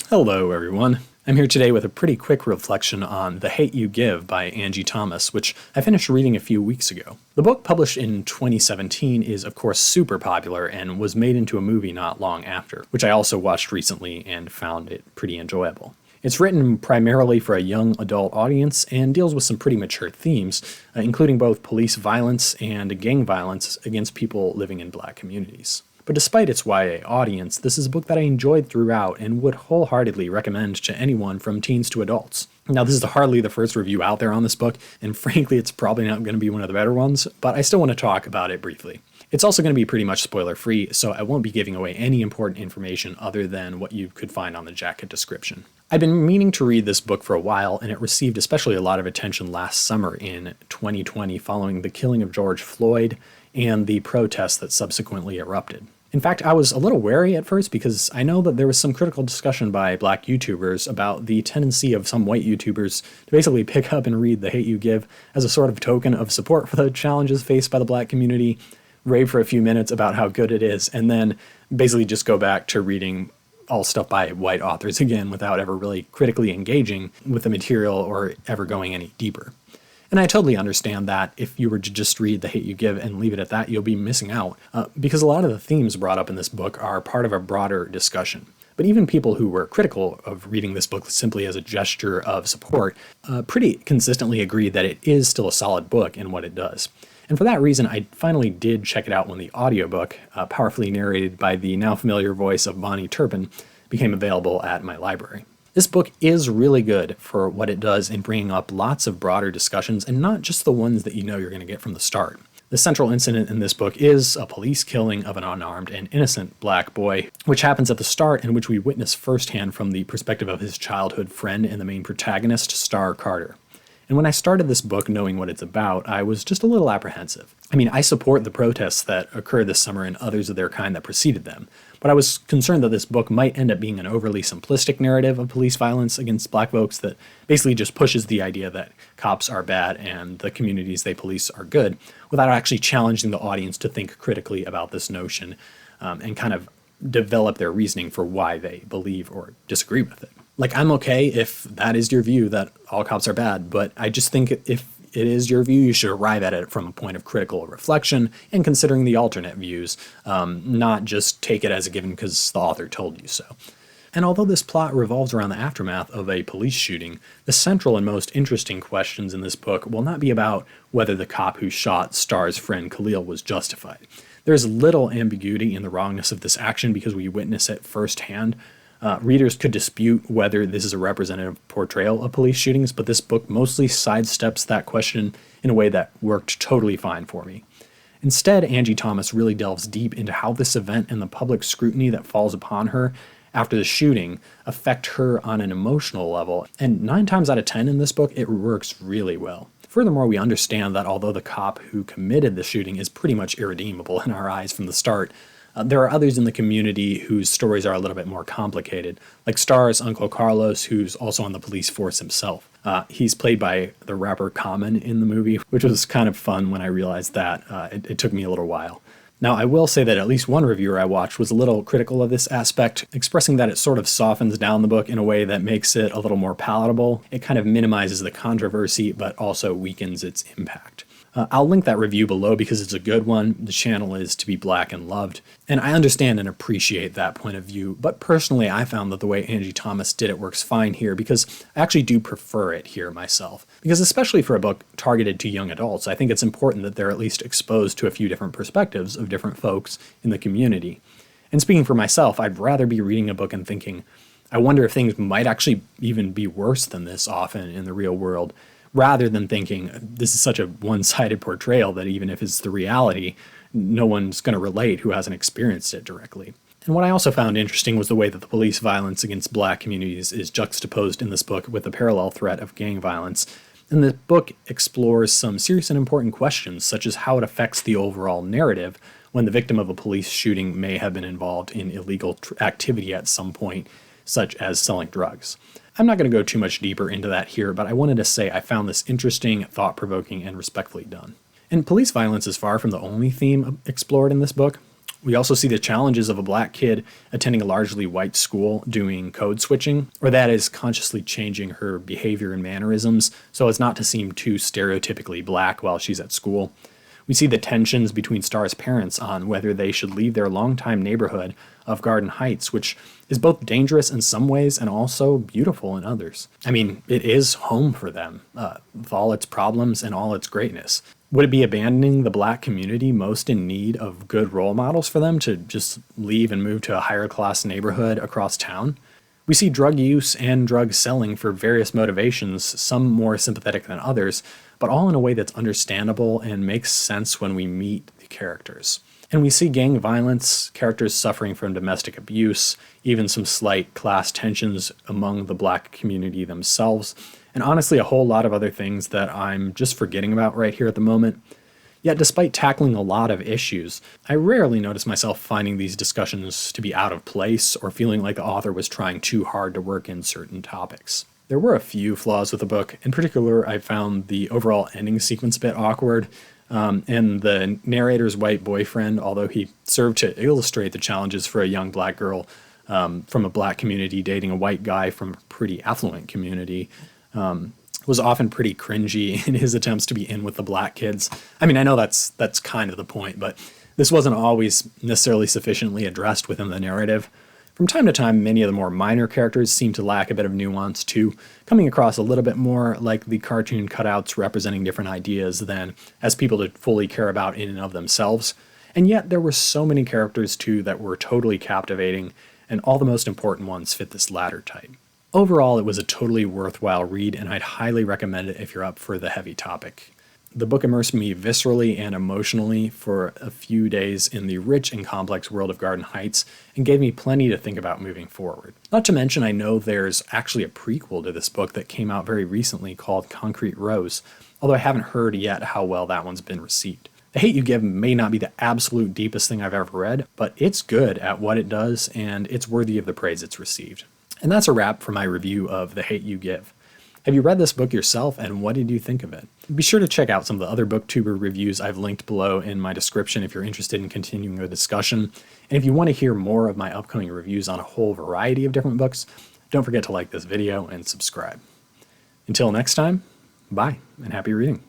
Hello, everyone. I'm here today with a pretty quick reflection on The Hate You Give by Angie Thomas, which I finished reading a few weeks ago. The book, published in 2017, is of course super popular and was made into a movie not long after, which I also watched recently and found it pretty enjoyable. It's written primarily for a young adult audience and deals with some pretty mature themes, including both police violence and gang violence against people living in black communities. But despite its YA audience, this is a book that I enjoyed throughout and would wholeheartedly recommend to anyone from teens to adults. Now, this is hardly the first review out there on this book, and frankly, it's probably not going to be one of the better ones, but I still want to talk about it briefly. It's also going to be pretty much spoiler-free, so I won't be giving away any important information other than what you could find on the jacket description. I've been meaning to read this book for a while, and it received especially a lot of attention last summer in 2020 following the killing of George Floyd and the protests that subsequently erupted. In fact, I was a little wary at first because I know that there was some critical discussion by black YouTubers about the tendency of some white YouTubers to basically pick up and read The Hate You Give as a sort of token of support for the challenges faced by the black community, rave for a few minutes about how good it is, and then basically just go back to reading all stuff by white authors again without ever really critically engaging with the material or ever going any deeper. And I totally understand that if you were to just read The Hate You Give and leave it at that, you'll be missing out, because a lot of the themes brought up in this book are part of a broader discussion. But even people who were critical of reading this book simply as a gesture of support pretty consistently agreed that it is still a solid book in what it does. And for that reason, I finally did check it out when the audiobook, powerfully narrated by the now familiar voice of Bonnie Turpin, became available at my library. This book is really good for what it does in bringing up lots of broader discussions and not just the ones that you know you're going to get from the start. The central incident in this book is a police killing of an unarmed and innocent black boy, which happens at the start and which we witness firsthand from the perspective of his childhood friend and the main protagonist, Star Carter. And when I started this book knowing what it's about, I was just a little apprehensive. I mean, I support the protests that occurred this summer and others of their kind that preceded them, but I was concerned that this book might end up being an overly simplistic narrative of police violence against black folks that basically just pushes the idea that cops are bad and the communities they police are good, without actually challenging the audience to think critically about this notion and kind of develop their reasoning for why they believe or disagree with it. Like, I'm okay if that is your view that all cops are bad, but I just think if it is your view, you should arrive at it from a point of critical reflection and considering the alternate views, not just take it as a given because the author told you so. And although this plot revolves around the aftermath of a police shooting, the central and most interesting questions in this book will not be about whether the cop who shot Star's friend Khalil was justified. There is little ambiguity in the wrongness of this action because we witness it firsthand. Readers could dispute whether this is a representative portrayal of police shootings, but this book mostly sidesteps that question in a way that worked totally fine for me. Instead, Angie Thomas really delves deep into how this event and the public scrutiny that falls upon her after the shooting affect her on an emotional level, and 9 times out of 10 in this book, it works really well. Furthermore, we understand that although the cop who committed the shooting is pretty much irredeemable in our eyes from the start, there are others in the community whose stories are a little bit more complicated, like Star's Uncle Carlos, who's also on the police force himself. He's played by the rapper Common in the movie, which was kind of fun when I realized that. It took me a little while. Now, I will say that at least one reviewer I watched was a little critical of this aspect, expressing that it sort of softens down the book in a way that makes it a little more palatable. It kind of minimizes the controversy, but also weakens its impact. I'll link that review below because it's a good one. The channel is To Be Black and Loved, and I understand and appreciate that point of view, but personally I found that the way Angie Thomas did it works fine here because I actually do prefer it here myself. Because especially for a book targeted to young adults, I think it's important that they're at least exposed to a few different perspectives of different folks in the community. And speaking for myself, I'd rather be reading a book and thinking, I wonder if things might actually even be worse than this often in the real world, rather than thinking this is such a one-sided portrayal that even if it's the reality, no one's going to relate who hasn't experienced it directly. And what I also found interesting was the way that the police violence against black communities is juxtaposed in this book with the parallel threat of gang violence. And the book explores some serious and important questions, such as how it affects the overall narrative when the victim of a police shooting may have been involved in illegal activity at some point, such as selling drugs. I'm not going to go too much deeper into that here, but I wanted to say I found this interesting, thought-provoking, and respectfully done. And police violence is far from the only theme explored in this book. We also see the challenges of a black kid attending a largely white school doing code switching, or that is, consciously changing her behavior and mannerisms so as not to seem too stereotypically black while she's at school. We see the tensions between Star's parents on whether they should leave their longtime neighborhood of Garden Heights, which is both dangerous in some ways and also beautiful in others. I mean, it is home for them, with all its problems and all its greatness. Would it be abandoning the black community most in need of good role models for them to just leave and move to a higher class neighborhood across town? We see drug use and drug selling for various motivations, some more sympathetic than others, but all in a way that's understandable and makes sense when we meet the characters. And we see gang violence, characters suffering from domestic abuse, even some slight class tensions among the black community themselves, and honestly a whole lot of other things that I'm just forgetting about right here at the moment. Yet despite tackling a lot of issues, I rarely notice myself finding these discussions to be out of place or feeling like the author was trying too hard to work in certain topics. There were a few flaws with the book. In particular, I found the overall ending sequence a bit awkward, and the narrator's white boyfriend, although he served to illustrate the challenges for a young black girl from a black community dating a white guy from a pretty affluent community, was often pretty cringy in his attempts to be in with the black kids. I mean, I know that's kind of the point, but this wasn't always necessarily sufficiently addressed within the narrative. From time to time, many of the more minor characters seem to lack a bit of nuance too, coming across a little bit more like the cartoon cutouts representing different ideas than as people to fully care about in and of themselves. And yet there were so many characters too that were totally captivating, and all the most important ones fit this latter type. Overall, it was a totally worthwhile read, and I'd highly recommend it if you're up for the heavy topic. The book immersed me viscerally and emotionally for a few days in the rich and complex world of Garden Heights, and gave me plenty to think about moving forward. Not to mention, I know there's actually a prequel to this book that came out very recently called Concrete Rose, although I haven't heard yet how well that one's been received. The Hate You Give may not be the absolute deepest thing I've ever read, but it's good at what it does, and it's worthy of the praise it's received. And that's a wrap for my review of The Hate You Give. Have you read this book yourself, and what did you think of it? Be sure to check out some of the other booktuber reviews I've linked below in my description if you're interested in continuing the discussion. And if you want to hear more of my upcoming reviews on a whole variety of different books, don't forget to like this video and subscribe. Until next time, bye, and happy reading.